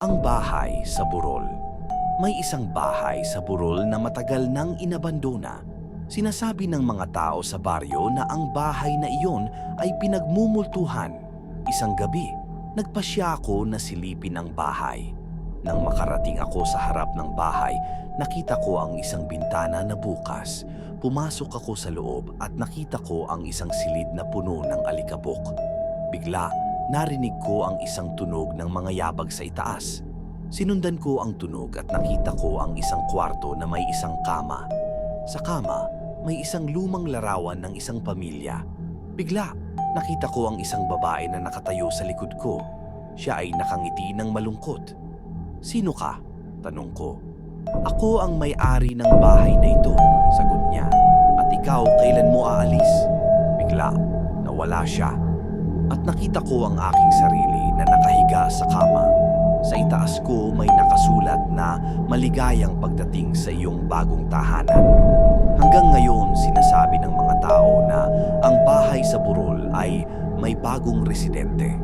Ang bahay sa burol. May isang bahay sa burol na matagal nang inabandona. Sinasabi ng mga tao sa baryo na ang bahay na iyon ay pinagmumultuhan. Isang gabi, nagpasya ako na silipin ang bahay. Nang makarating ako sa harap ng bahay, nakita ko ang isang bintana na bukas. Pumasok ako sa loob at nakita ko ang isang silid na puno ng alikabok. Bigla, narinig ko ang isang tunog ng mga yabag sa itaas. Sinundan ko ang tunog at nakita ko ang isang kwarto na may isang kama. Sa kama, may isang lumang larawan ng isang pamilya. Bigla, nakita ko ang isang babae na nakatayo sa likod ko. Siya ay nakangiti ng malungkot. "Sino ka?" tanong ko. "Ako ang may-ari ng bahay na ito," sagot niya. "At ikaw, kailan mo aalis?" Bigla, nawala siya. At nakita ko ang aking sarili na nakahiga sa kama. Sa itaas ko may nakasulat na maligayang pagdating sa iyong bagong tahanan. Hanggang ngayon sinasabi ng mga tao na ang bahay sa burol ay may bagong residente.